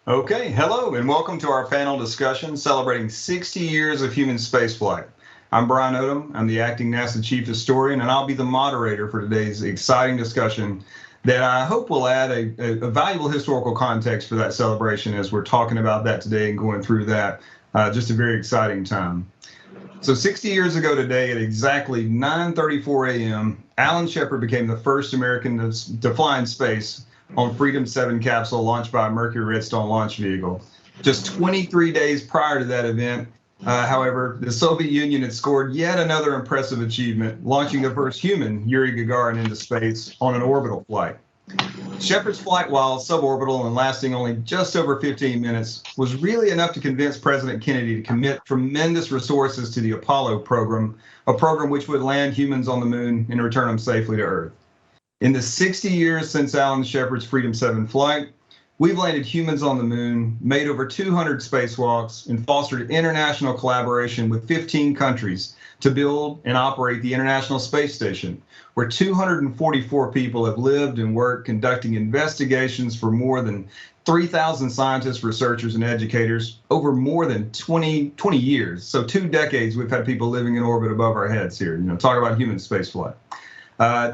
Okay, hello and welcome to our panel discussion celebrating 60 years of human spaceflight. I'm Brian Odom, I'm the acting NASA Chief Historian, and I'll be the moderator for today's exciting discussion that I hope will add a valuable historical context for that celebration as we're talking about that today and going through that. Just a very exciting time. So 60 years ago today at exactly 9:34 a.m., Alan Shepard became the first American to fly in space on Freedom 7 capsule launched by a Mercury Redstone launch vehicle. Just 23 days prior to that event, however, the Soviet Union had scored yet another impressive achievement, launching the first human, Yuri Gagarin, into space on an orbital flight. Shepard's flight, while suborbital and lasting only just over 15 minutes, was really enough to convince President Kennedy to commit tremendous resources to the Apollo program, a program which would land humans on the moon and return them safely to Earth. In the 60 years since Alan Shepard's Freedom 7 flight, we've landed humans on the moon, made over 200 spacewalks, and fostered international collaboration with 15 countries to build and operate the International Space Station, where 244 people have lived and worked conducting investigations for more than 3,000 scientists, researchers, and educators over more than 20 years. So 2 decades we've had people living in orbit above our heads here. Talk about human spaceflight.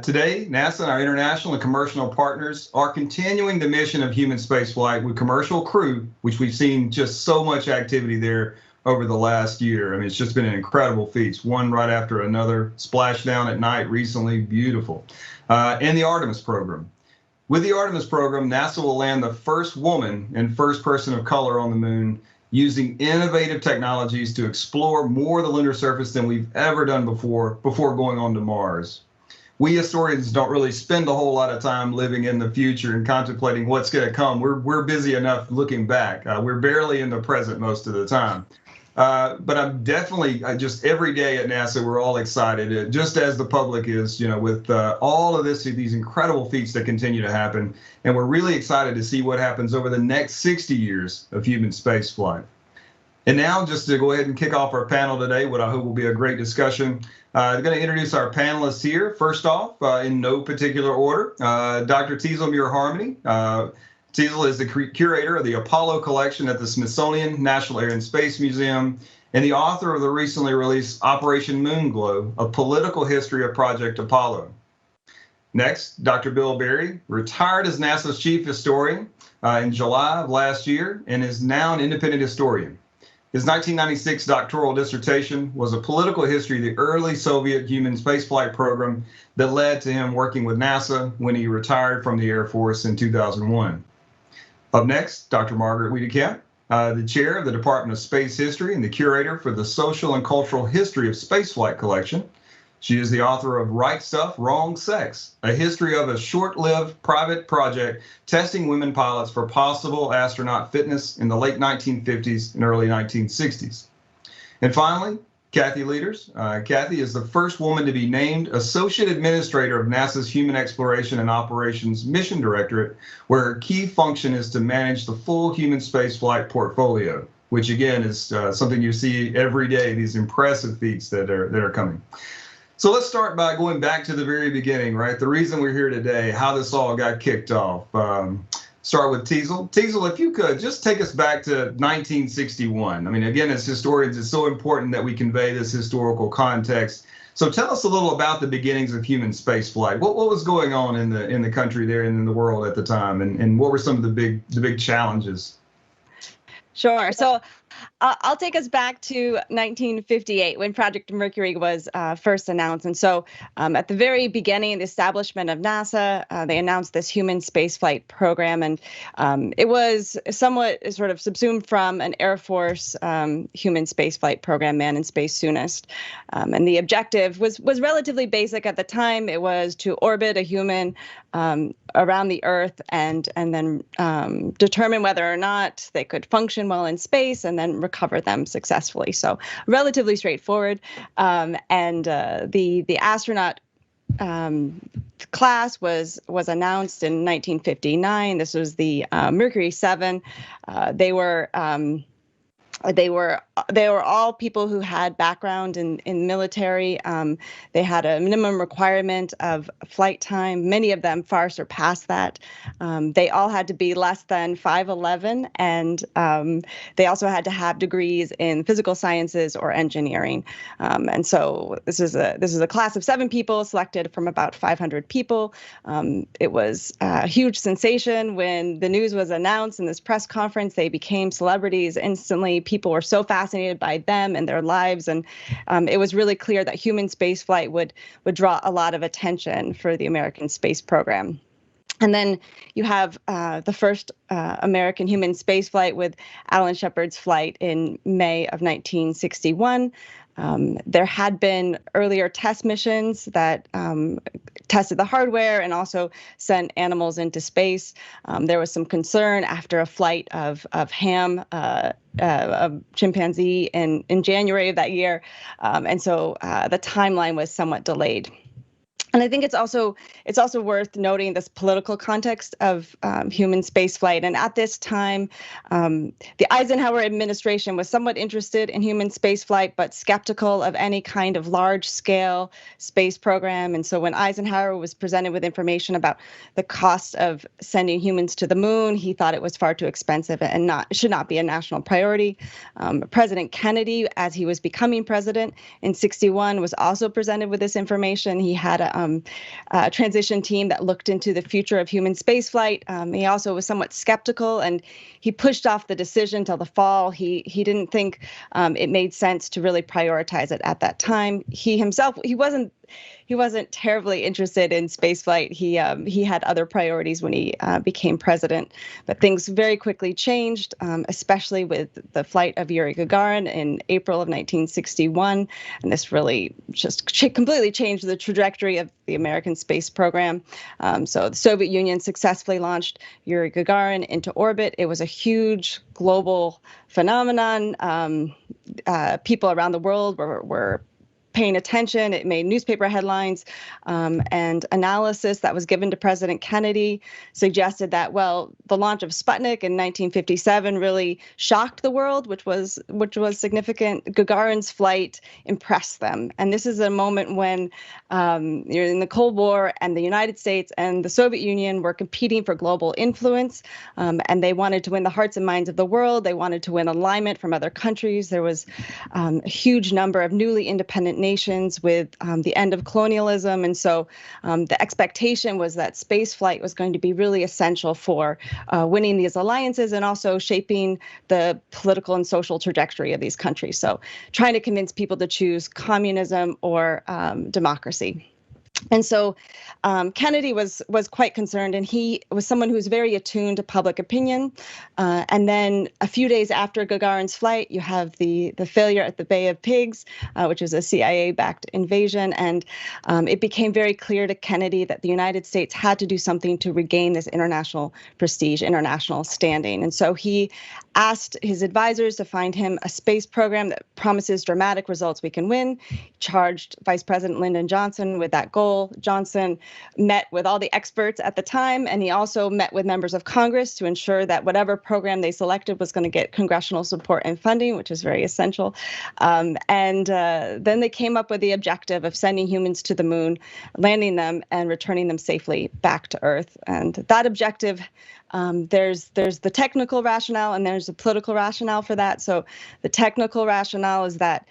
Today, NASA and our international and commercial partners are continuing the mission of human spaceflight with commercial crew, which we've seen just so much activity there over the last year. I mean, it's just been an incredible feat, one right after another. Splashdown at night recently, beautiful. And the Artemis program. With the Artemis program, NASA will land the first woman and first person of color on the moon using innovative technologies to explore more of the lunar surface than we've ever done before going on to Mars. We historians don't really spend a whole lot of time living in the future and contemplating what's going to come. We're busy enough looking back. We're barely in the present most of the time. But I'm definitely just every day at NASA, we're all excited, just as the public is, with all of these incredible feats that continue to happen. And we're really excited to see what happens over the next 60 years of human spaceflight. And now, just to go ahead and kick off our panel today, what I hope will be a great discussion, I'm going to introduce our panelists here. First off, in no particular order, Dr. Teasel Muir-Harmony. Teasel is the curator of the Apollo collection at the Smithsonian National Air and Space Museum and the author of the recently released Operation Moonglow, a political history of Project Apollo. Next, Dr. Bill Berry, retired as NASA's chief historian in July of last year and is now an independent historian. His 1996 doctoral dissertation was a political history of the early Soviet human spaceflight program that led to him working with NASA when he retired from the Air Force in 2001. Up next, Dr. Margaret Weitekamp, the chair of the Department of Space History and the curator for the Social and Cultural History of Spaceflight Collection. She is the author of Right Stuff, Wrong Sex, a history of a short-lived private project testing women pilots for possible astronaut fitness in the late 1950s and early 1960s. And finally, Kathy Lueders. Kathy is the first woman to be named Associate Administrator of NASA's Human Exploration and Operations Mission Directorate, where her key function is to manage the full human spaceflight portfolio, which again is something you see every day, these impressive feats that are coming. So let's start by going back to the very beginning, right? The reason we're here today, how this all got kicked off. Start with Teasel. Teasel, if you could just take us back to 1961. I mean, again, as historians, it's so important that we convey this historical context. So tell us a little about the beginnings of human spaceflight. What was going on in the country there and in the world at the time, and what were some of the big challenges? Sure. So I'll take us back to 1958 when Project Mercury was first announced. And so at the very beginning, the establishment of NASA, they announced this human spaceflight program. And it was somewhat sort of subsumed from an Air Force human spaceflight program, Man in Space Soonest. And the objective was relatively basic at the time. It was to orbit a human around the Earth and then determine whether or not they could function well in space and then recover them successfully. So relatively straightforward. And the astronaut class was announced in 1959. This was the Mercury 7. They were They were all people who had background in military. They had a minimum requirement of flight time. Many of them far surpassed that. They all had to be less than 5'11", and they also had to have degrees in physical sciences or engineering. And so this is a class of 7 people selected from about 500 people. It was a huge sensation when the news was announced in this press conference. They became celebrities instantly. People were so fascinated by them and their lives, and it was really clear that human spaceflight would draw a lot of attention for the American space program. And then you have the first American human spaceflight with Alan Shepard's flight in May of 1961. There had been earlier test missions that tested the hardware and also sent animals into space. There was some concern after a flight of Ham, a chimpanzee, in January of that year. And so the timeline was somewhat delayed. And I think it's also worth noting this political context of human spaceflight. And at this time, the Eisenhower administration was somewhat interested in human spaceflight, but skeptical of any kind of large-scale space program. And so when Eisenhower was presented with information about the cost of sending humans to the moon, he thought it was far too expensive and should not be a national priority. President Kennedy, as he was becoming president in '61, was also presented with this information. He had a transition team that looked into the future of human spaceflight. He also was somewhat skeptical, and he pushed off the decision till the fall. He didn't think it made sense to really prioritize it at that time. He himself, he wasn't terribly interested in spaceflight. He had other priorities when he became president, but things very quickly changed, especially with the flight of Yuri Gagarin in April of 1961, and this really just completely changed the trajectory of the American space program. So the Soviet Union successfully launched Yuri Gagarin into orbit. It was a huge global phenomenon. People around the world were paying attention. It made newspaper headlines, and analysis that was given to President Kennedy suggested that, well, the launch of Sputnik in 1957 really shocked the world, which was significant. Gagarin's flight impressed them. And this is a moment when you're in the Cold War, and the United States and the Soviet Union were competing for global influence, and they wanted to win the hearts and minds of the world. They wanted to win alignment from other countries. There was a huge number of newly independent nations with the end of colonialism. And so the expectation was that space flight was going to be really essential for winning these alliances and also shaping the political and social trajectory of these countries. So trying to convince people to choose communism or democracy. And so Kennedy was quite concerned, and he was someone who was very attuned to public opinion. And then a few days after Gagarin's flight, you have the failure at the Bay of Pigs, which was a CIA-backed invasion. And it became very clear to Kennedy that the United States had to do something to regain this international prestige, international standing. And so he asked his advisors to find him a space program that promises dramatic results we can win. Charged Vice President Lyndon Johnson with that goal. Johnson met with all the experts at the time, and he also met with members of Congress to ensure that whatever program they selected was going to get congressional support and funding, which is very essential. And then they came up with the objective of sending humans to the moon, landing them, and returning them safely back to Earth. And that objective, there's the technical rationale and there's a political rationale for that. So the technical rationale is that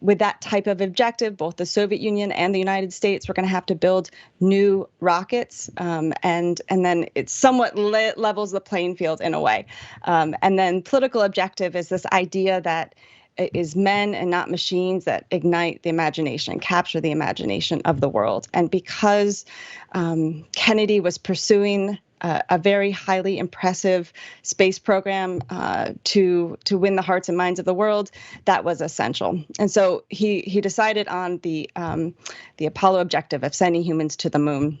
with that type of objective, both the Soviet Union and the United States were going to have to build new rockets, and then it somewhat levels the playing field in a way. And then political objective is this idea that it is men and not machines that ignite the imagination, capture the imagination of the world. And because Kennedy was pursuing a very highly impressive space program to win the hearts and minds of the world, that was essential. And so he decided on the Apollo objective of sending humans to the moon.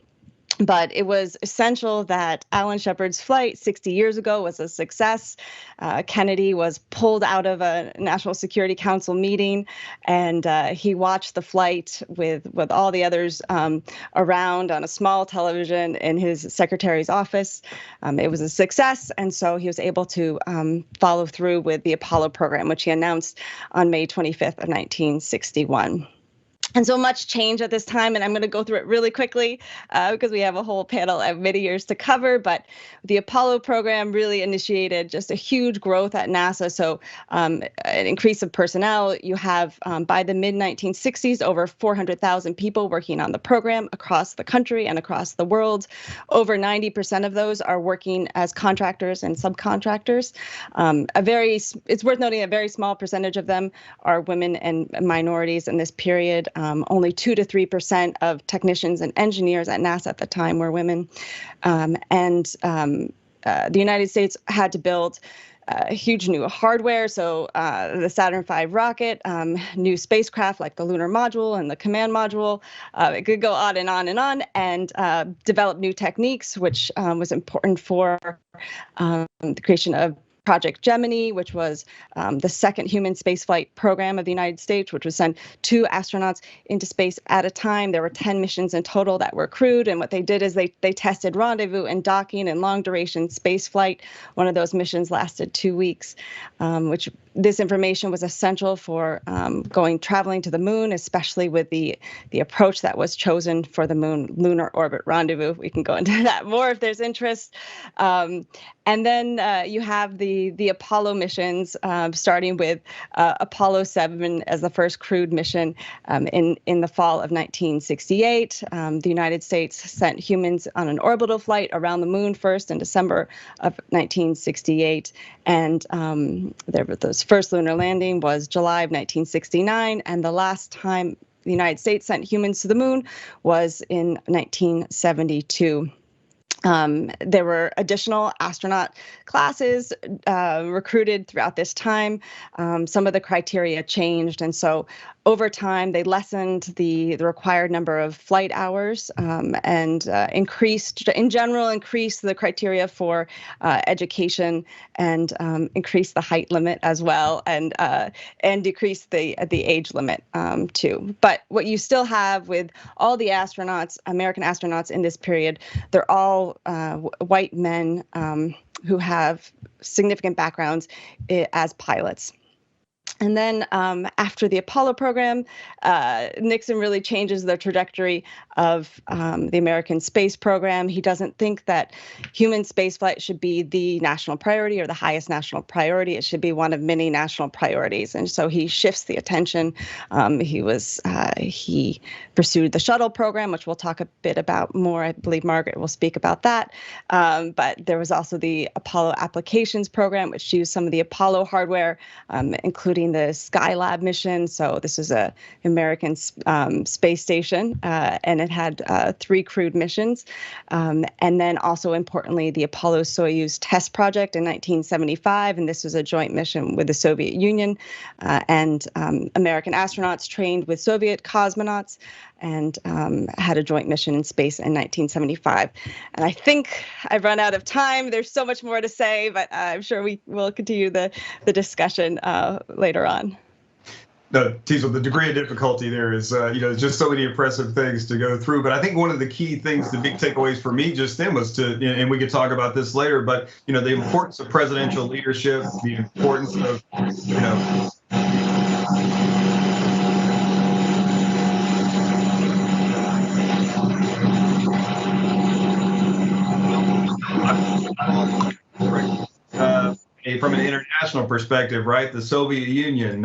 But it was essential that Alan Shepard's flight 60 years ago was a success. Kennedy was pulled out of a National Security Council meeting, and he watched the flight with all the others around on a small television in his secretary's office. It was a success, and so he was able to follow through with the Apollo program, which he announced on May 25th of 1961. And so much change at this time, and I'm going to go through it really quickly because we have a whole panel of many years to cover. But the Apollo program really initiated just a huge growth at NASA. So an increase of personnel. You have, by the mid-1960s, over 400,000 people working on the program across the country and across the world. Over 90% of those are working as contractors and subcontractors. It's worth noting a very small percentage of them are women and minorities in this period. Only 2 to 3% of technicians and engineers at NASA at the time were women. The United States had to build huge new hardware. So the Saturn V rocket, new spacecraft like the lunar module and the command module. It could go on and on and on, and develop new techniques, which was important for the creation of Project Gemini, which was the second human spaceflight program of the United States, which would send 2 astronauts into space at a time. There were 10 missions in total that were crewed, and what they did is they tested rendezvous and docking and long-duration spaceflight. One of those missions lasted 2 weeks, which this information was essential for traveling to the moon, especially with the approach that was chosen for the moon lunar orbit rendezvous. We can go into that more if there's interest. And then you have the Apollo missions, starting with Apollo 7 as the first crewed mission in the fall of 1968. The United States sent humans on an orbital flight around the moon first in December of 1968. And the first lunar landing was July of 1969. And the last time the United States sent humans to the moon was in 1972. There were additional astronaut classes recruited throughout this time. Some of the criteria changed, and so over time they lessened the required number of flight hours and increased the criteria for education and increased the height limit as well, and decreased the age limit too. But what you still have with all the astronauts, American astronauts in this period, they're all white men who have significant backgrounds as pilots. And then after the Apollo program, Nixon really changes the trajectory of the American space program. He doesn't think that human spaceflight should be the national priority or the highest national priority. It should be one of many national priorities. And so he shifts the attention. He pursued the shuttle program, which we'll talk a bit about more. I believe Margaret will speak about that. But there was also the Apollo applications program, which used some of the Apollo hardware, including the Skylab mission. So this was a American space station, and it had 3 crewed missions. And then also importantly, the Apollo-Soyuz test project in 1975, and this was a joint mission with the Soviet Union, and American astronauts trained with Soviet cosmonauts and had a joint mission in space in 1975. And I think I've run out of time. There's so much more to say, but I'm sure we will continue the discussion later on. No, Teasel, the degree of difficulty there is, just so many impressive things to go through. But I think one of the key things, the big takeaways for me just then was and we could talk about this later, but, the importance of presidential leadership, the importance of, from an international perspective, right? The Soviet Union,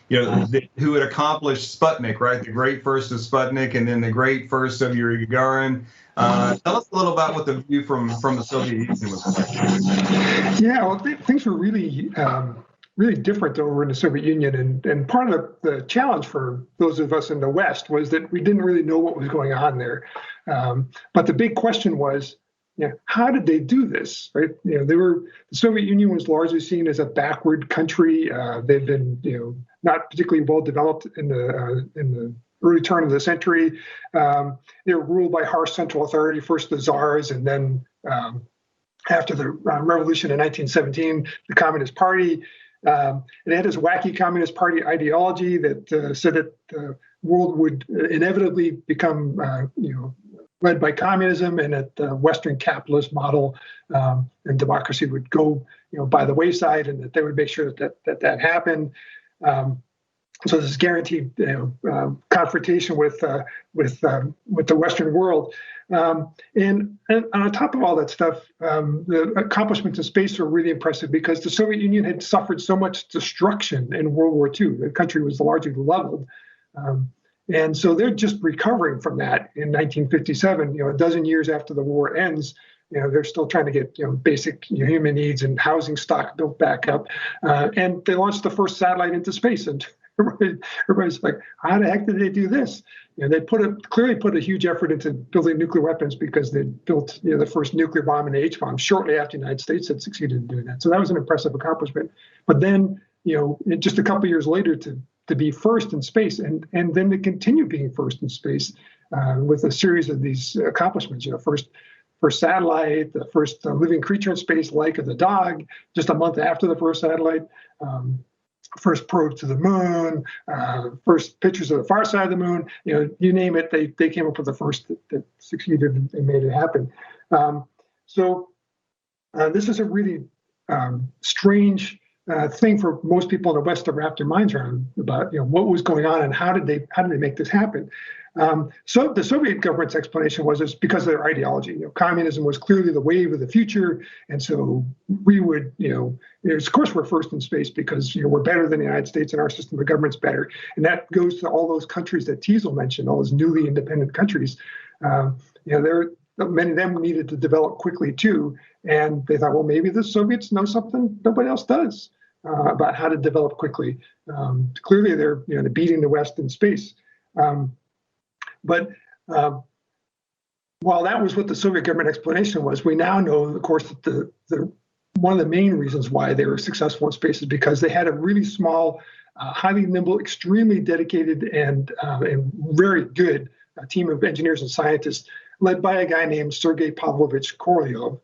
who had accomplished Sputnik, right? The great first of Sputnik, and then the great first of Yuri Gagarin. Tell us a little about what the view from the Soviet Union was like. Yeah, well, things were really different over in the Soviet Union, and part of the challenge for those of us in the West was that we didn't really know what was going on there. But the big question was, how did they do this? Right? The Soviet Union was largely seen as a backward country. They've been, not particularly well developed in the early turn of the century. They were ruled by harsh central authority, first the czars, and then after the revolution in 1917, the Communist Party. It had this wacky Communist Party ideology that said that the world would inevitably become, led by communism, and that the Western capitalist model and democracy would go, by the wayside, and that they would make sure that happened. So this guaranteed confrontation with the Western world. And on top of all that stuff, the accomplishments in space were really impressive because the Soviet Union had suffered so much destruction in World War II. The country was largely leveled. And so they're just recovering from that in 1957, a dozen years after the war ends. They're still trying to get basic human needs and housing stock built back up. And they launched the first satellite into space. And everybody's like, how the heck did they do this? They clearly put a huge effort into building nuclear weapons because they built the first nuclear bomb and the H-bomb shortly after the United States had succeeded in doing that. So that was an impressive accomplishment. But then, just a couple of years later to be first in space and then to continue being first in space with a series of these accomplishments. First satellite, the first living creature in space, Laika the dog, just a month after the first satellite. First probe to the moon, first pictures of the far side of the moon, you name it, they came up with the first that succeeded and made it happen. So this is a really strange thing for most people in the West to wrap their minds around about what was going on and how did they make this happen. So the Soviet government's explanation was it's because of their ideology. Communism was clearly the wave of the future, and so we would, of course, we're first in space because we're better than the United States and our system of government's better, and that goes to all those countries that Teasel mentioned, all those newly independent countries. Many of them needed to develop quickly too, and they thought, well, maybe the Soviets know something nobody else does about how to develop quickly. Clearly, they're beating the West in space. But while that was what the Soviet government explanation was, we now know, of course, that one of the main reasons why they were successful in space is because they had a really small, highly nimble, extremely dedicated, and very good team of engineers and scientists led by a guy named Sergei Pavlovich Korolev,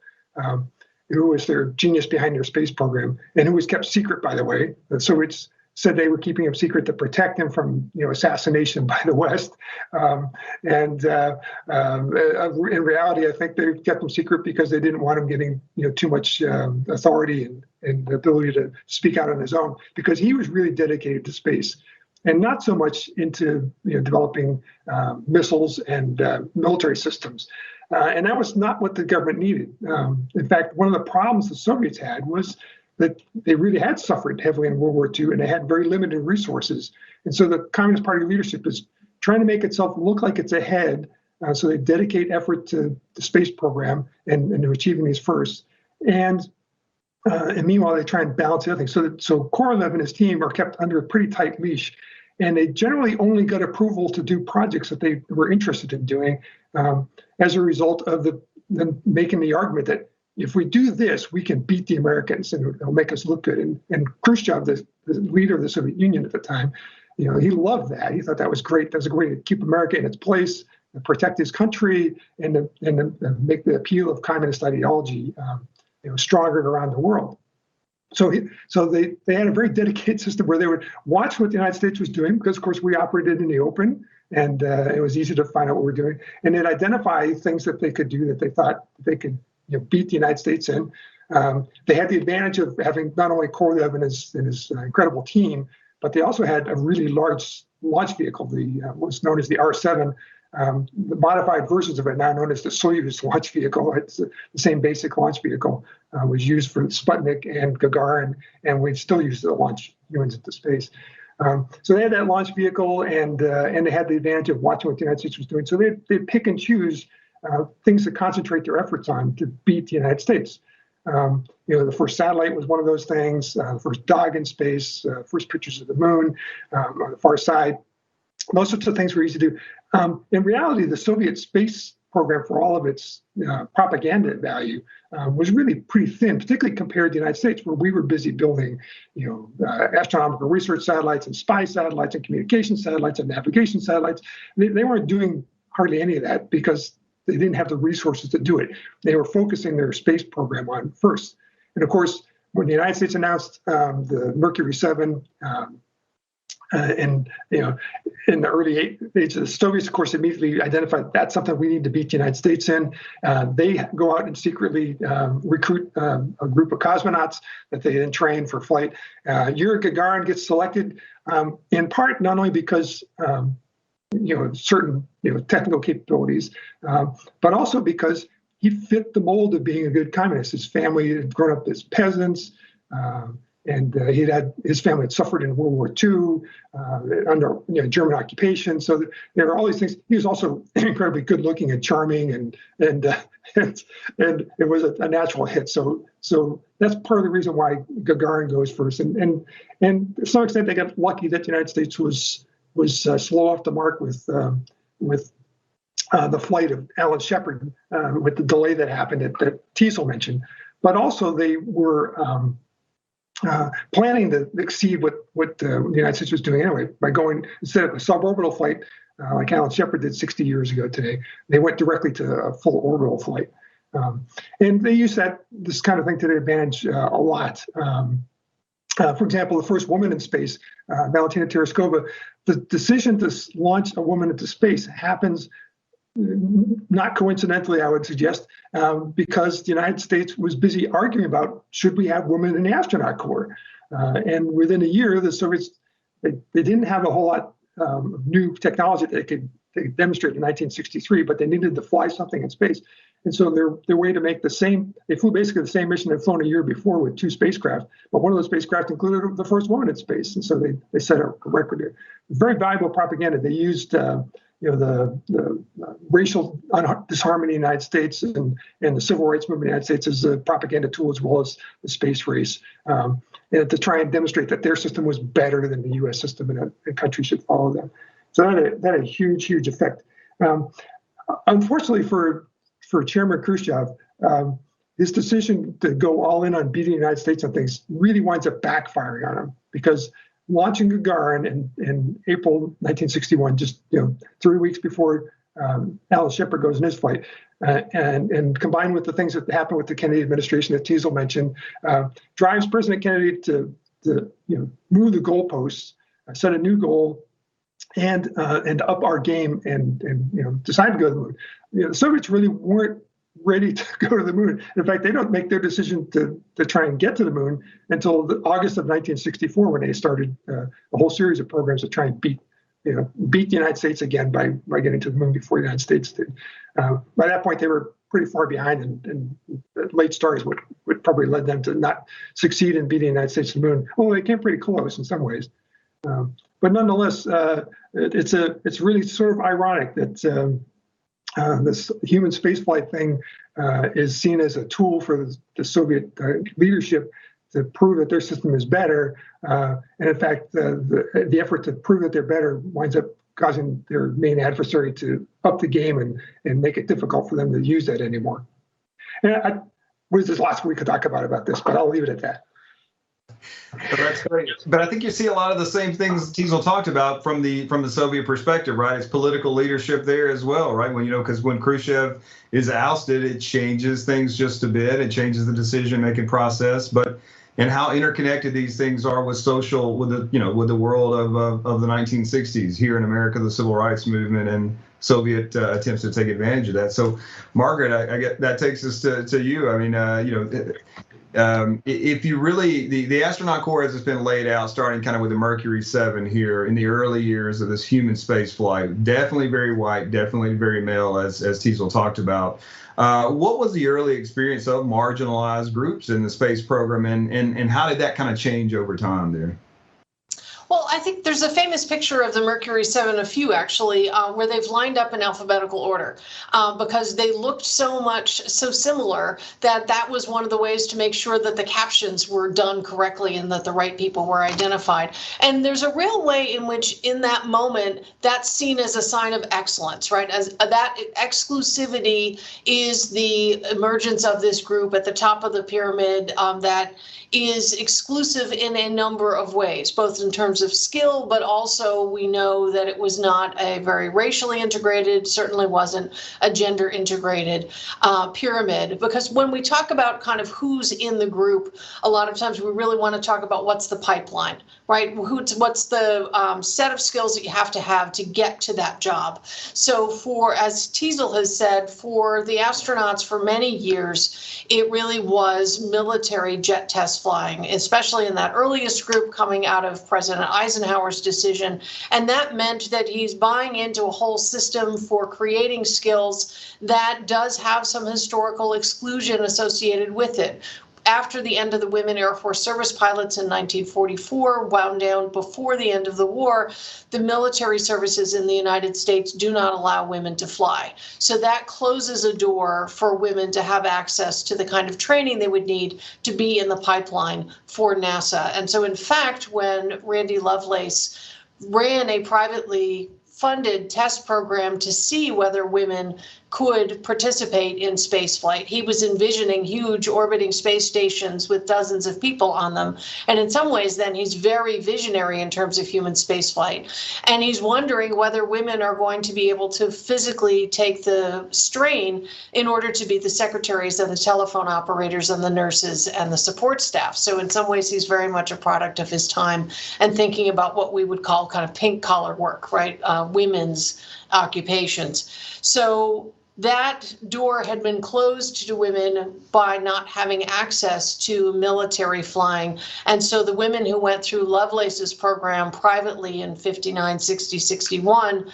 who was their genius behind their space program, and who was kept secret, by the way. The Soviets said they were keeping him secret to protect him from assassination by the West. In reality, I think they kept him secret because they didn't want him getting too much authority and the ability to speak out on his own, because he was really dedicated to space and not so much into developing missiles and military systems. And that was not what the government needed. In fact, one of the problems the Soviets had was that they really had suffered heavily in World War II, and they had very limited resources. And so the Communist Party leadership is trying to make itself look like it's ahead. So they dedicate effort to the space program and to achieving these firsts. And meanwhile, they try and balance the other things. So Korolev and his team are kept under a pretty tight leash. And they generally only got approval to do projects that they were interested in doing as a result of them making the argument that if we do this, we can beat the Americans and it'll make us look good. And Khrushchev, the leader of the Soviet Union at the time, he loved that. He thought that was great. That was a way to keep America in its place, and protect his country, and to make the appeal of communist ideology stronger around the world. So they had a very dedicated system where they would watch what the United States was doing, because, of course, we operated in the open, and it was easy to find out what we're doing. And they'd identify things that they could do that they thought they could beat the United States in. They had the advantage of having not only Korolev and his incredible team, but they also had a really large launch vehicle, what's known as the R-7. The modified versions of it, now known as the Soyuz launch vehicle. It's the same basic launch vehicle, was used for Sputnik and Gagarin, and we still use it to launch humans into space. So they had that launch vehicle, and they had the advantage of watching what the United States was doing. So they pick and choose things to concentrate their efforts on to beat the United States. The first satellite was one of those things, the first dog in space, first pictures of the moon on the far side. Those sorts of things were easy to do. In reality, the Soviet space program, for all of its propaganda value, was really pretty thin, particularly compared to the United States, where we were busy building, astronomical research satellites and spy satellites and communication satellites and navigation satellites. They weren't doing hardly any of that because they didn't have the resources to do it. They were focusing their space program on first. And of course, when the United States announced the Mercury 7, in the early ages, the Soviets, of course, immediately identified that's something we need to beat the United States in. They go out and secretly recruit a group of cosmonauts that they then train for flight. Yuri Gagarin gets selected in part not only because certain technical capabilities, but also because he fit the mold of being a good communist. His family had grown up as peasants. And his family had suffered in World War II under German occupation. So there are all these things. He was also incredibly good looking and charming, and it was a natural hit. So that's part of the reason why Gagarin goes first. And to some extent they got lucky that the United States was slow off the mark with the flight of Alan Shepard with the delay that happened that Teasel mentioned. But also they were planning to exceed what the United States was doing anyway by going, instead of a suborbital flight like Alan Shepard did 60 years ago today, they went directly to a full orbital flight. And they use this kind of thing to their advantage a lot. For example, the first woman in space, Valentina Tereshkova, the decision to launch a woman into space happens not coincidentally, I would suggest, because the United States was busy arguing about should we have women in the astronaut corps. And within a year, the Soviets, they didn't have a whole lot of new technology that they could demonstrate in 1963, but they needed to fly something in space. And so their way to make they flew basically the same mission they'd flown a year before with 2 spacecraft, but one of those spacecraft included the first woman in space. And so they set a record there. Very valuable propaganda. They used the racial disharmony in the United States and the civil rights movement in the United States as a propaganda tool, as well as the space race, and to try and demonstrate that their system was better than the U.S. system and that a country should follow them. So that had a huge, huge effect. Unfortunately for Chairman Khrushchev, his decision to go all in on beating the United States on things really winds up backfiring on him, because launching Gagarin in April 1961, just 3 weeks before Alan Shepard goes in his flight, and combined with the things that happened with the Kennedy administration that Teasel mentioned, drives President Kennedy to move the goalposts, set a new goal, and up our game, and decide to go to the moon. The Soviets really weren't ready to go to the moon. In fact, they don't make their decision to try and get to the moon until August of 1964, when they started a whole series of programs to try and beat the United States again by getting to the moon before the United States did. By that point, they were pretty far behind, and late start is what probably led them to not succeed in beating the United States to the moon. Although they came pretty close in some ways. But nonetheless, it's really sort of ironic that this human spaceflight thing is seen as a tool for the Soviet leadership to prove that their system is better. And in fact, the effort to prove that they're better winds up causing their main adversary to up the game and make it difficult for them to use that anymore. And there's lots we could talk about this, but I'll leave it at that. But that's great. But I think you see a lot of the same things Teasel talked about from the Soviet perspective, right? It's political leadership there as well, right? Because when Khrushchev is ousted, it changes things just a bit. It changes the decision-making process, and how interconnected these things are with the world of the 1960s here in America, the civil rights movement and Soviet attempts to take advantage of that. So, Margaret, I get that takes us to you. I mean, if you really, the astronaut corps as it's been laid out, starting kind of with the Mercury 7 here in the early years of this human space flight, definitely very white, definitely very male, as Teasel talked about. What was the early experience of marginalized groups in the space program, and how did that kind of change over time there? Well, I think there's a famous picture of the Mercury 7, a few actually, where they've lined up in alphabetical order because they looked so similar that was one of the ways to make sure that the captions were done correctly and that the right people were identified. And there's a real way in which in that moment that's seen as a sign of excellence, right? As that exclusivity is the emergence of this group at the top of the pyramid that is exclusive in a number of ways, both in terms of skill, but also we know that it was not a very racially integrated, certainly wasn't a gender integrated pyramid. Because when we talk about kind of who's in the group, a lot of times we really want to talk about what's the pipeline, right? What's the set of skills that you have to get to that job. So for, as Teasel has said, for the astronauts for many years, it really was military jet test flying, especially in that earliest group coming out of President Eisenhower's decision. And that meant that he's buying into a whole system for creating skills that does have some historical exclusion associated with it. After the end of the Women Air Force Service Pilots in 1944, wound down before the end of the war, the military services in the United States do not allow women to fly. So that closes a door for women to have access to the kind of training they would need to be in the pipeline for NASA. And so in fact, when Randy Lovelace ran a privately funded test program to see whether women could participate in spaceflight. He was envisioning huge orbiting space stations with dozens of people on them. And in some ways, then he's very visionary in terms of human spaceflight. And he's wondering whether women are going to be able to physically take the strain in order to be the secretaries and the telephone operators and the nurses and the support staff. So in some ways, he's very much a product of his time and thinking about what we would call kind of pink collar work, right? Women's occupations. So that door had been closed to women by not having access to military flying. And so the women who went through Lovelace's program privately in 59, 60, 61,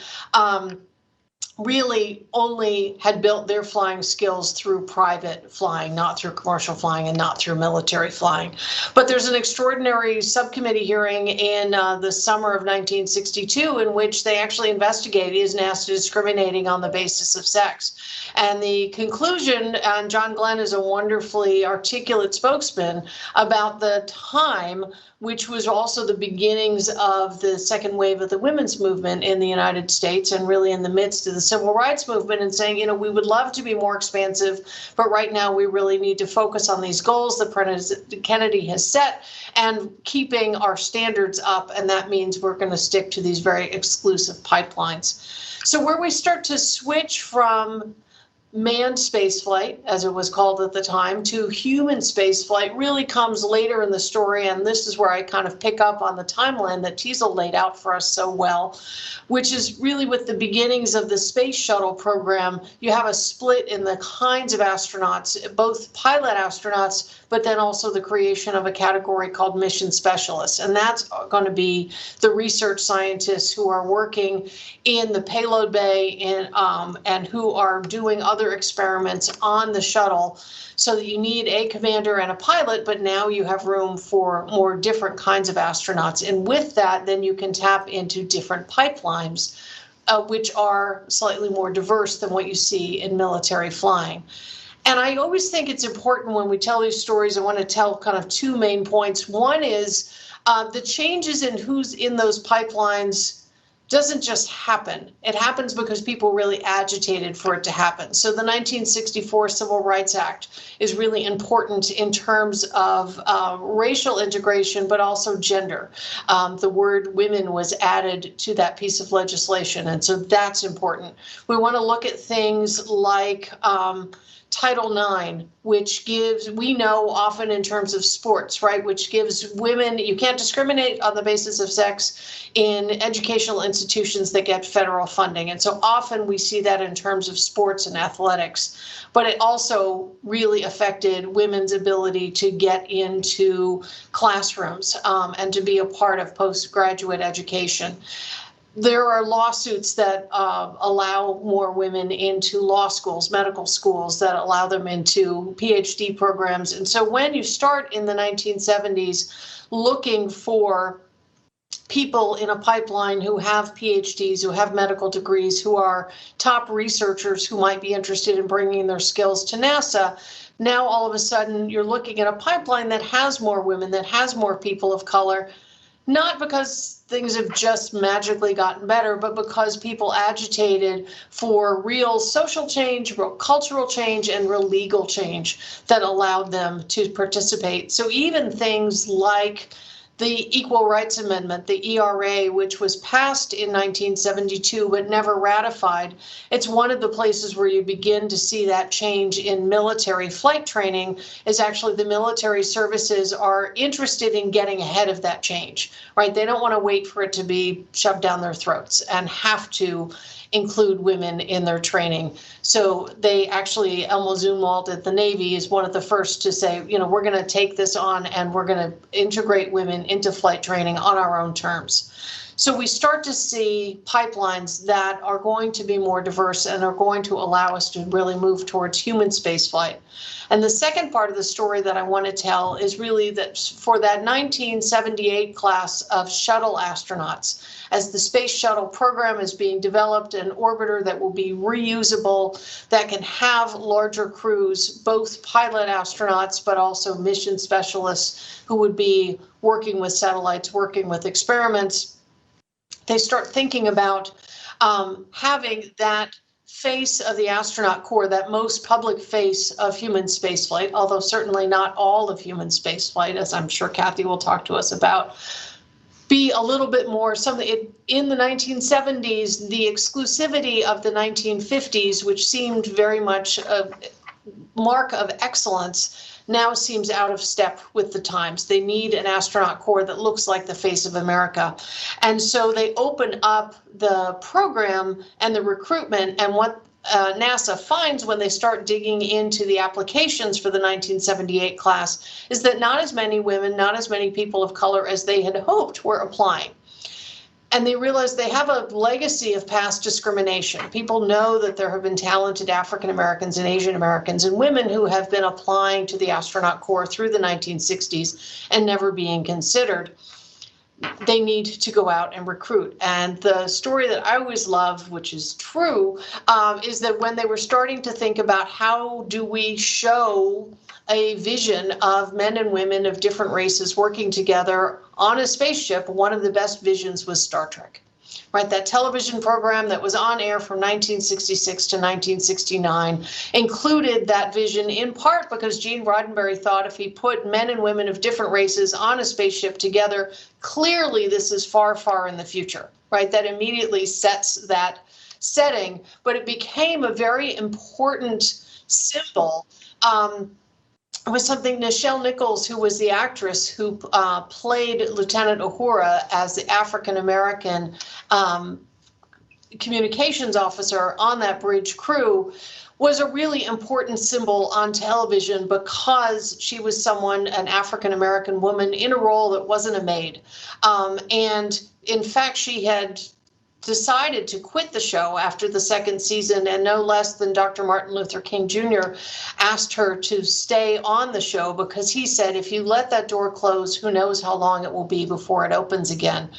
really only had built their flying skills through private flying, not through commercial flying and not through military flying. But there's an extraordinary subcommittee hearing in the summer of 1962 in which they actually investigated, is NASA discriminating on the basis of sex? And the conclusion, and John Glenn is a wonderfully articulate spokesman about the time, which was also the beginnings of the second wave of the women's movement in the United States and really in the midst of the civil rights movement, and saying, you know, we would love to be more expansive, but right now we really need to focus on these goals that President Kennedy has set and keeping our standards up. And that means we're going to stick to these very exclusive pipelines. So where we start to switch from manned spaceflight, as it was called at the time, to human spaceflight really comes later in the story. And this is where I kind of pick up on the timeline that Teasel laid out for us so well, which is really with the beginnings of the space shuttle program. You have a split in the kinds of astronauts, both pilot astronauts, but then also the creation of a category called mission specialists. And that's going to be the research scientists who are working in the payload bay and who are doing other experiments on the shuttle, so that you need a commander and a pilot, but now you have room for more different kinds of astronauts. And with that, then you can tap into different pipelines, which are slightly more diverse than what you see in military flying. And I always think it's important when we tell these stories, I want to tell kind of two main points. One is the changes in who's in those pipelines doesn't just happen. It happens because people really agitated for it to happen. So the 1964 Civil Rights Act is really important in terms of racial integration, but also gender. The word women was added to that piece of legislation, and so that's important. We want to look at things like Title IX, which gives, we know often in terms of sports, right, which gives women, you can't discriminate on the basis of sex in educational institutions that get federal funding. And so often we see that in terms of sports and athletics, but it also really affected women's ability to get into classrooms and to be a part of postgraduate education. There are lawsuits that allow more women into law schools, medical schools, that allow them into PhD programs. And so when you start in the 1970s looking for people in a pipeline who have PhDs, who have medical degrees, who are top researchers who might be interested in bringing their skills to NASA. Now, all of a sudden, you're looking at a pipeline that has more women, that has more people of color, not because things have just magically gotten better, but because people agitated for real social change, real cultural change, and real legal change that allowed them to participate. So even things like the Equal Rights Amendment, the ERA, which was passed in 1972 but never ratified, it's one of the places where you begin to see that change in military flight training, is actually the military services are interested in getting ahead of that change, right? They don't want to wait for it to be shoved down their throats and have to include women in their training. So they actually, Elmo Zumwalt at the Navy is one of the first to say, you know, we're going to take this on and we're going to integrate women into flight training on our own terms. So we start to see pipelines that are going to be more diverse and are going to allow us to really move towards human spaceflight. And the second part of the story that I want to tell is really that for that 1978 class of shuttle astronauts, as the space shuttle program is being developed, an orbiter that will be reusable, that can have larger crews, both pilot astronauts, but also mission specialists who would be working with satellites, working with experiments. They start thinking about having that face of the astronaut corps, that most public face of human spaceflight, although certainly not all of human spaceflight, as I'm sure Kathy will talk to us about, be a little bit more something. In the 1970s, the exclusivity of the 1950s, which seemed very much a mark of excellence, now seems out of step with the times. They need an astronaut corps that looks like the face of America. And so they open up the program and the recruitment, and what NASA finds when they start digging into the applications for the 1978 class is that not as many women, not as many people of color as they had hoped were applying. And they realize they have a legacy of past discrimination. People know that there have been talented African Americans and Asian Americans and women who have been applying to the astronaut corps through the 1960s and never being considered. They need to go out and recruit. And the story that I always love, which is true, is that when they were starting to think about how do we show a vision of men and women of different races working together on a spaceship, one of the best visions was Star Trek. Right, that television program that was on air from 1966 to 1969 included that vision in part because Gene Roddenberry thought if he put men and women of different races on a spaceship together, clearly this is far, far in the future, right? That immediately sets that setting, but it became a very important symbol. It was something Nichelle Nichols, who was the actress who played Lieutenant Uhura as the African-American communications officer on that bridge crew, was a really important symbol on television because she was someone, an African-American woman in a role that wasn't a maid. And in fact, she had decided to quit the show after the second season, and no less than Dr. Martin Luther King Jr. asked her to stay on the show because he said, if you let that door close, who knows how long it will be before it opens again.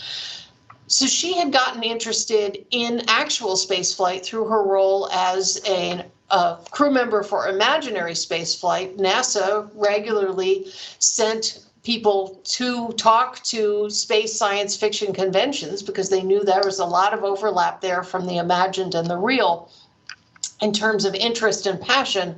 So she had gotten interested in actual spaceflight through her role as a crew member for imaginary spaceflight. NASA regularly sent people to talk to space science fiction conventions because they knew there was a lot of overlap there from the imagined and the real in terms of interest and passion.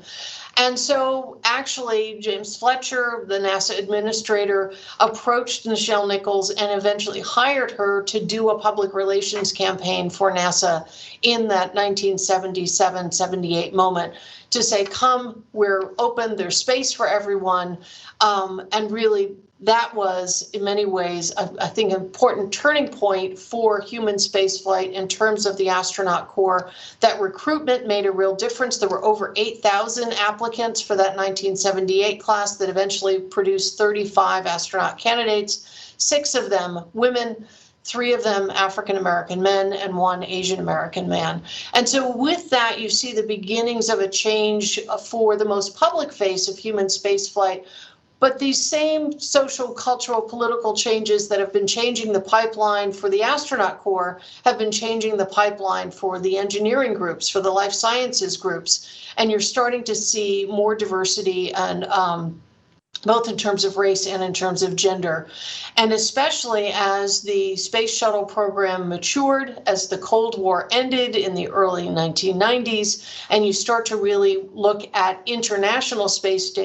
And so actually James Fletcher, the NASA administrator, approached Nichelle Nichols and eventually hired her to do a public relations campaign for NASA in that 1977-78 moment to say, come, we're open, there's space for everyone. And really, that was, in many ways, I think, an important turning point for human spaceflight in terms of the astronaut corps. That recruitment made a real difference. There were over 8,000 applicants for that 1978 class that eventually produced 35 astronaut candidates, 6 of them women, 3 of them African-American men, and 1 Asian-American man. And so with that, you see the beginnings of a change for the most public face of human spaceflight, But these same social, cultural, political changes that have been changing the pipeline for the astronaut corps have been changing the pipeline for the engineering groups, for the life sciences groups. And you're starting to see more diversity, and both in terms of race and in terms of gender. And especially as the space shuttle program matured, as the Cold War ended in the early 1990s, and you start to really look at international space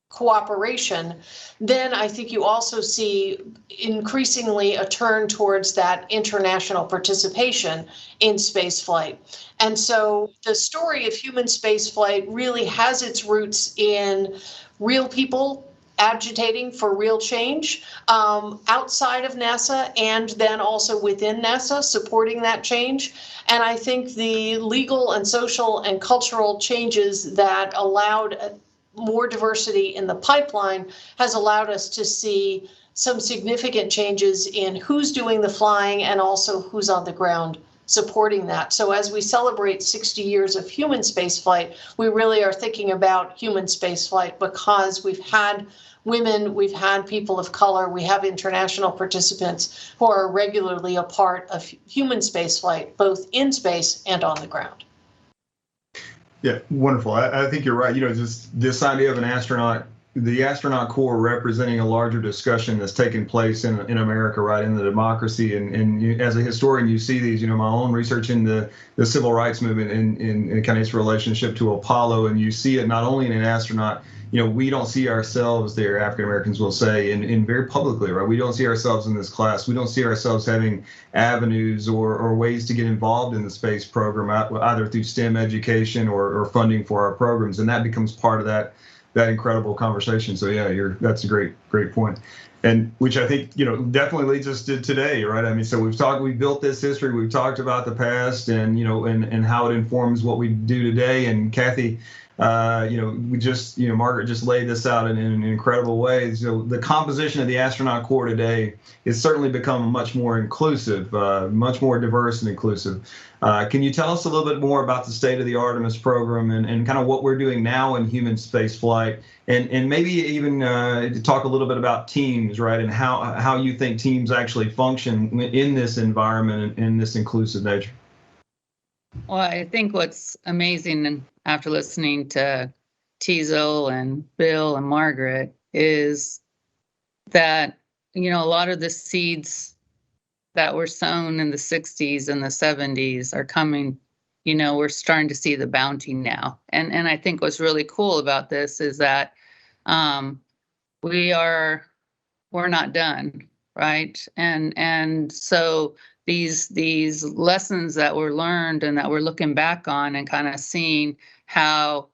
cooperation, then I think you also see increasingly a turn towards that international participation in spaceflight. And so the story of human spaceflight really has its roots in real people agitating for real change outside of NASA, and then also within NASA supporting that change. And I think the legal and social and cultural changes that allowed more diversity in the pipeline has allowed us to see some significant changes in who's doing the flying and also who's on the ground supporting that. So as we celebrate 60 years of human spaceflight, we really are thinking about human spaceflight because we've had women, we've had people of color, we have international participants who are regularly a part of human spaceflight, both in space and on the ground. Yeah, wonderful. I think you're right. Just this idea of an astronaut, the astronaut corps representing a larger discussion that's taking place in America, right, in the democracy. And you, as a historian, you see these, my own research in the civil rights movement in kind of its relationship to Apollo, and you see it not only in an astronaut. We don't see ourselves there, African Americans will say, and very publicly, right? We don't see ourselves in this class. We don't see ourselves having avenues or ways to get involved in the space program, either through STEM education or funding for our programs. And that becomes part of that incredible conversation. So yeah, that's a great point. And which I think, definitely leads us to today, right? I mean, so we've built this history, we've talked about the past and, and how it informs what we do today. And Kathy, Margaret just laid this out in an incredible way. So the composition of the astronaut corps today is certainly become much more inclusive, much more diverse and inclusive. Can you tell us a little bit more about the state of the Artemis program and kind of what we're doing now in human space flight, and maybe even talk a little bit about teams, right, and how you think teams actually function in this environment and in this inclusive nature? Well, I think what's amazing after listening to Teasel and Bill and Margaret is that, a lot of the seeds that were sown in the 60s and the 70s are coming, we're starting to see the bounty now. And I think what's really cool about this is that we're not done, right? And so these lessons that were learned and that we're looking back on and kind of seeing how,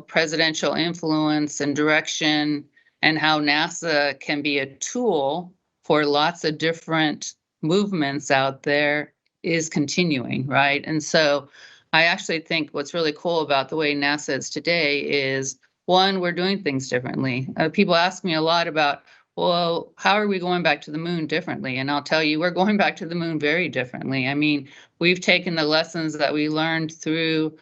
presidential influence and direction and how NASA can be a tool for lots of different movements out there is continuing, right? And so I actually think what's really cool about the way NASA is today is, one, we're doing things differently. People ask me a lot about, well, how are we going back to the moon differently? And I'll tell you, we're going back to the moon very differently. I mean, we've taken the lessons that we learned through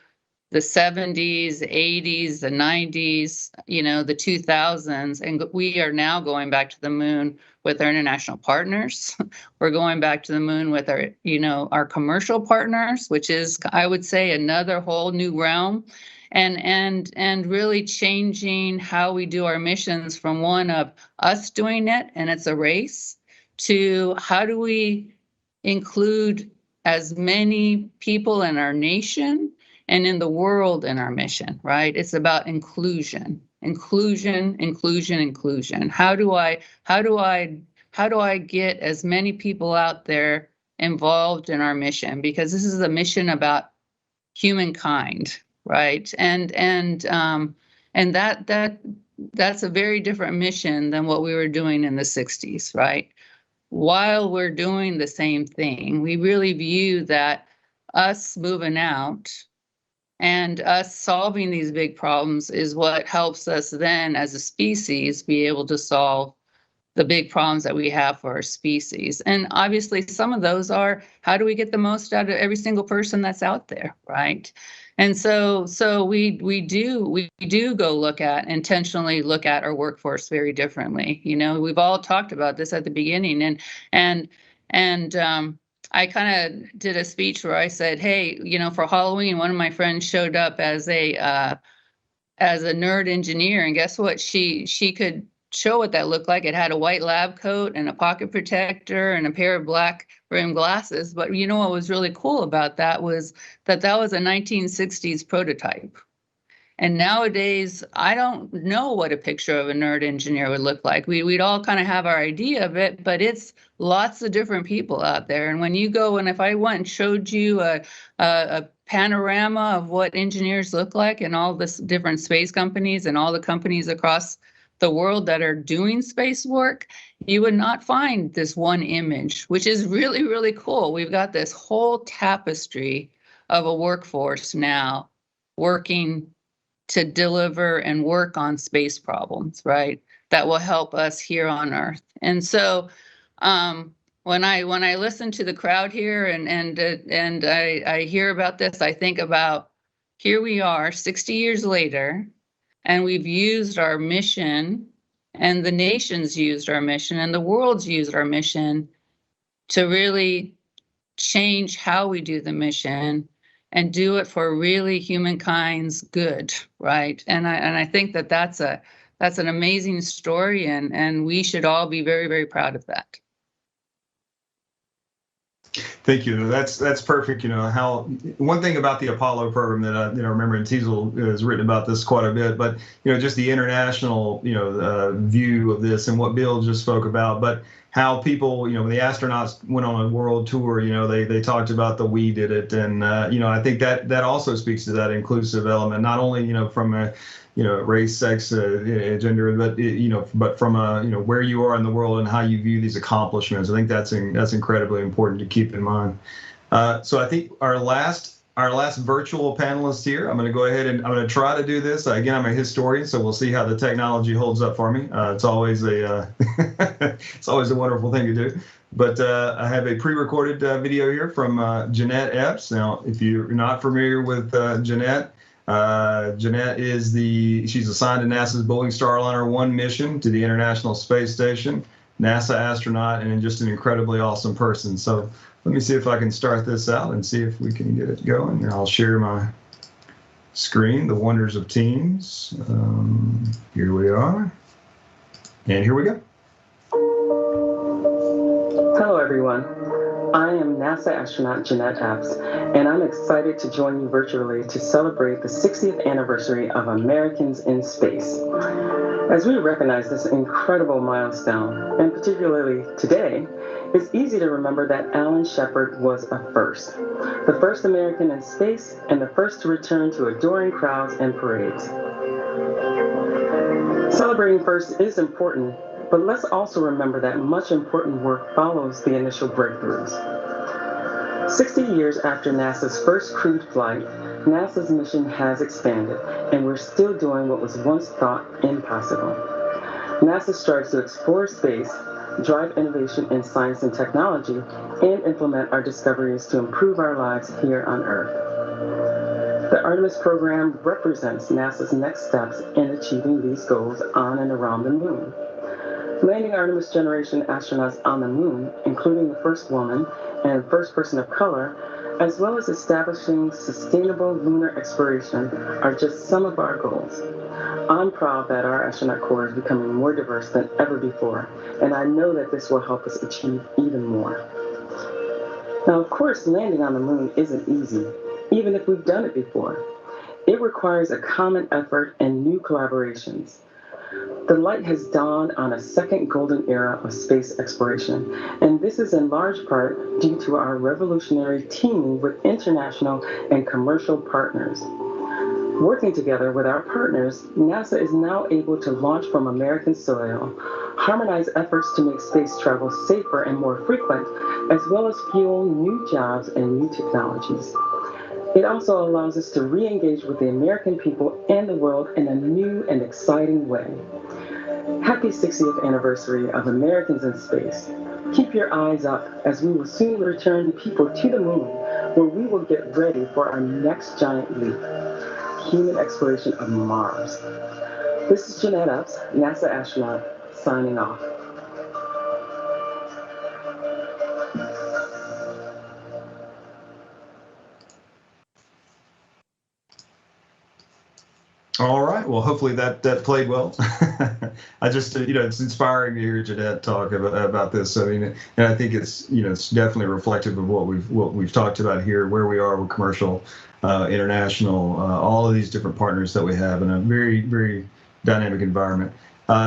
the 70s, 80s, the 90s, the 2000s, and we are now going back to the moon with our international partners. We're going back to the moon with our commercial partners, which is, I would say, another whole new realm. And really changing how we do our missions from one of us doing it, and it's a race, to how do we include as many people in our nation and in the world in our mission, right? It's about inclusion. How do I get as many people out there involved in our mission? Because this is a mission about humankind. Right. And that's a very different mission than what we were doing in the 60s. Right. While we're doing the same thing, we really view that us moving out and us solving these big problems is what helps us then as a species be able to solve the big problems that we have for our species. And obviously some of those are, how do we get the most out of every single person that's out there, right? And so we do go intentionally look at our workforce very differently. You know, we've all talked about this at the beginning, and I kind of did a speech where I said, hey, you know, for Halloween, one of my friends showed up as a nerd engineer, and guess what? She could show what that looked like. It had a white lab coat and a pocket protector and a pair of black rimmed glasses. But you know what was really cool about that was that was a 1960s prototype. And nowadays, I don't know what a picture of a nerd engineer would look like. We'd all kind of have our idea of it, but it's lots of different people out there. And when you go, and if I went and showed you a panorama of what engineers look like and all the different space companies and all the companies across the world that are doing space work, you would not find this one image, which is really, really cool. We've got this whole tapestry of a workforce now working to deliver and work on space problems, right? That will help us here on Earth. And so when I listen to the crowd here and I hear about this, I think about, here we are 60 years later, and we've used our mission, and the nation's used our mission, and the world's used our mission to really change how we do the mission and do it for really humankind's good, right? And I think that's an amazing story, and we should all be very, very proud of that. Thank you. That's perfect. You know, how one thing about the Apollo program that I remember, and Teasel has written about this quite a bit, but just the international view of this and what Bill just spoke about, but how people, when the astronauts went on a world tour, they talked about the "we did it," and I think that also speaks to that inclusive element, not only from a race, sex, gender, but from where you are in the world and how you view these accomplishments. I think that's incredibly important to keep in mind. So I think our last virtual panelist here, I'm going to go ahead and I'm going to try to do this. Again, I'm a historian, so we'll see how the technology holds up for me. It's always a wonderful thing to do. But I have a pre-recorded video here from Jeanette Epps. Now, if you're not familiar with Jeanette she's assigned to NASA's Boeing Starliner 1 mission to the International Space Station, NASA astronaut, and just an incredibly awesome person. So let me see if I can start this out and see if we can get it going. And I'll share my screen, the wonders of Teams. Here we are. And here we go. Hello, everyone. I am NASA astronaut Jeanette Epps, and I'm excited to join you virtually to celebrate the 60th anniversary of Americans in Space. As we recognize this incredible milestone, and particularly today, it's easy to remember that Alan Shepard was a first. The first American in space, and the first to return to adoring crowds and parades. Celebrating first is important, but let's also remember that much important work follows the initial breakthroughs. 60 years after NASA's first crewed flight, NASA's mission has expanded, and we're still doing what was once thought impossible. NASA strives to explore space, drive innovation in science and technology, and implement our discoveries to improve our lives here on Earth. The Artemis program represents NASA's next steps in achieving these goals on and around the moon. Landing Artemis generation astronauts on the moon, including the first woman and first person of color, as well as establishing sustainable lunar exploration, are just some of our goals. I'm proud that our astronaut corps is becoming more diverse than ever before, and I know that this will help us achieve even more. Now, of course, landing on the moon isn't easy, even if we've done it before. It requires a common effort and new collaborations. The light has dawned on a second golden era of space exploration, and this is in large part due to our revolutionary teaming with international and commercial partners. Working together with our partners, NASA is now able to launch from American soil, harmonize efforts to make space travel safer and more frequent, as well as fuel new jobs and new technologies. It also allows us to re-engage with the American people and the world in a new and exciting way. Happy 60th anniversary of Americans in Space. Keep your eyes up as we will soon return people to the moon, where we will get ready for our next giant leap, human exploration of Mars. This is Jeanette Upps, NASA astronaut, signing off. All right. Well, hopefully that played well. I just, it's inspiring to hear Jeanette talk about this. I mean, and I think it's, it's definitely reflective of what we've talked about here, where we are with commercial, international, all of these different partners that we have in a very, very dynamic environment.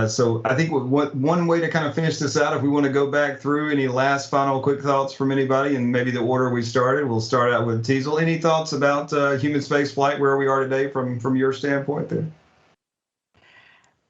So I think one way to kind of finish this out, if we want to go back through any last final quick thoughts from anybody, and maybe the order we started, we'll start out with Teasel. Any thoughts about human space flight, where we are today from your standpoint there?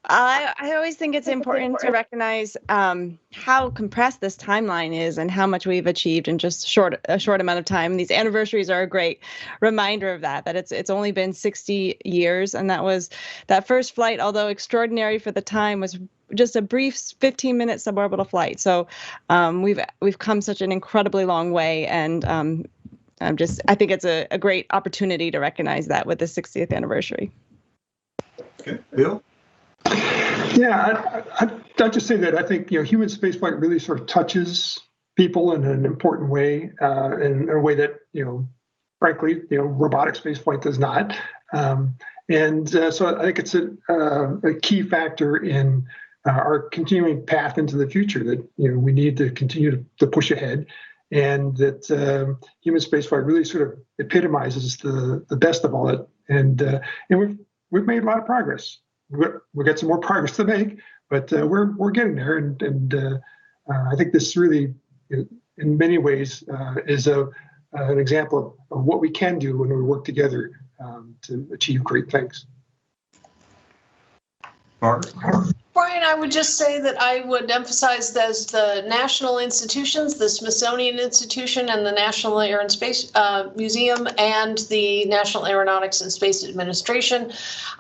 I always think it's important to recognize how compressed this timeline is and how much we've achieved in just a short amount of time. These anniversaries are a great reminder of that it's only been 60 years, and that first flight, although extraordinary for the time, was just a brief 15-minute suborbital flight. So we've come such an incredibly long way, and I think it's a great opportunity to recognize that with the 60th anniversary. Okay, Bill? Yeah, I'd just say that I think human spaceflight really sort of touches people in an important way, in a way that frankly robotic spaceflight does not, and so I think it's a key factor in our continuing path into the future, that we need to continue to push ahead, and that human spaceflight really sort of epitomizes the best of all it, and we've made a lot of progress. We've got some more progress to make, but we're getting there, and I think this really, in many ways, is an example of what we can do when we work together to achieve great things. Margaret? Brian, I would just say that I would emphasize that the national institutions, the Smithsonian Institution and the National Air and Space Museum and the National Aeronautics and Space Administration,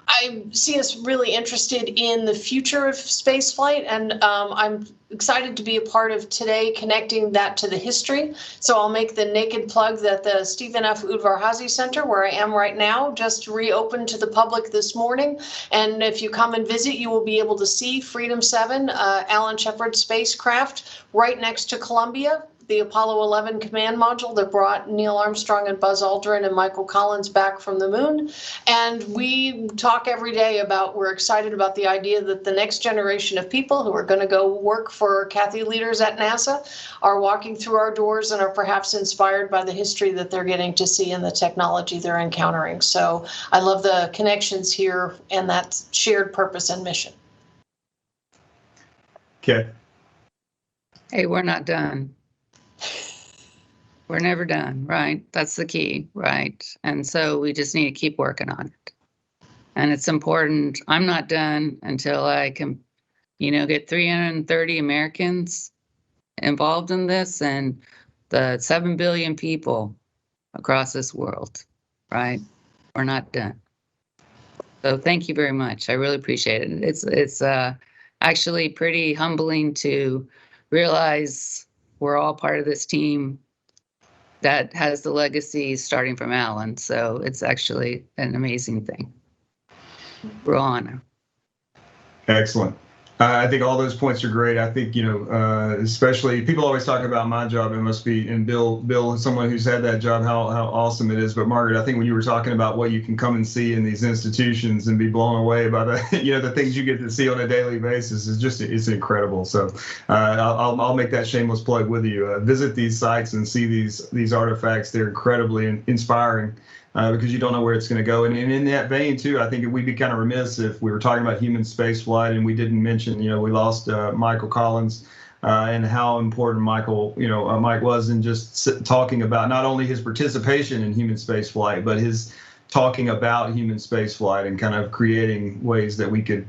I see us really interested in the future of spaceflight, and I'm excited to be a part of today connecting that to the history. So I'll make the naked plug that the Stephen F. Udvar-Hazy Center, where I am right now, just reopened to the public this morning. And if you come and visit, you will be able to see Freedom 7, Alan Shepard spacecraft, right next to Columbia, the Apollo 11 command module that brought Neil Armstrong and Buzz Aldrin and Michael Collins back from the moon. And we talk every day about, we're excited about the idea that the next generation of people who are going to go work for Kathy Lueders at NASA are walking through our doors and are perhaps inspired by the history that they're getting to see and the technology they're encountering. So I love the connections here and that shared purpose and mission. Okay. Hey, we're not done. We're never done, right? That's the key, right? And so we just need to keep working on it. And it's important. I'm not done until I can, get 330 Americans involved in this and the 7 billion people across this world, right? We're not done. So thank you very much. I really appreciate it. It's actually pretty humbling to realize we're all part of this team that has the legacy starting from Alan. So it's actually an amazing thing. We're on. Excellent. I think all those points are great. I think, especially people always talk about my job. It must be, and Bill is someone who's had that job, how awesome it is. But Margaret, I think when you were talking about what you can come and see in these institutions and be blown away by the, the things you get to see on a daily basis it's incredible. So I'll make that shameless plug with you. Visit these sites and see these artifacts. They're incredibly inspiring. Because you don't know where it's going to go. And in that vein, too, I think we'd be kind of remiss if we were talking about human spaceflight and we didn't mention, we lost Michael Collins and how important Mike was in just talking about not only his participation in human spaceflight, but his talking about human spaceflight and kind of creating ways that we could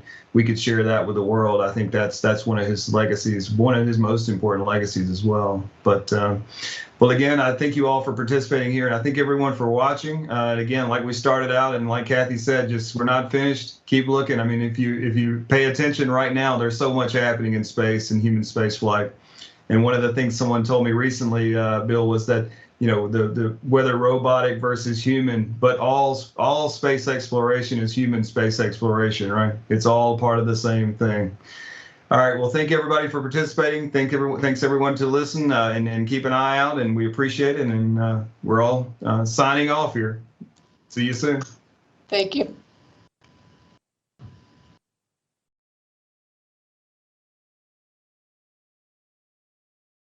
share that with the world. I think that's one of his legacies, one of his most important legacies as well. But well, again, I thank you all for participating here, and I thank everyone for watching. And again, like we started out, and like Kathy said, just we're not finished. Keep looking. I mean, if you pay attention right now, there's so much happening in space and human spaceflight. And one of the things someone told me recently, Bill, was that the whether robotic versus human, but all space exploration is human space exploration, right? It's all part of the same thing. All right. Well, thank everybody for participating. Thanks everyone to listen and keep an eye out, and we appreciate it. And we're all signing off here. See you soon. Thank you.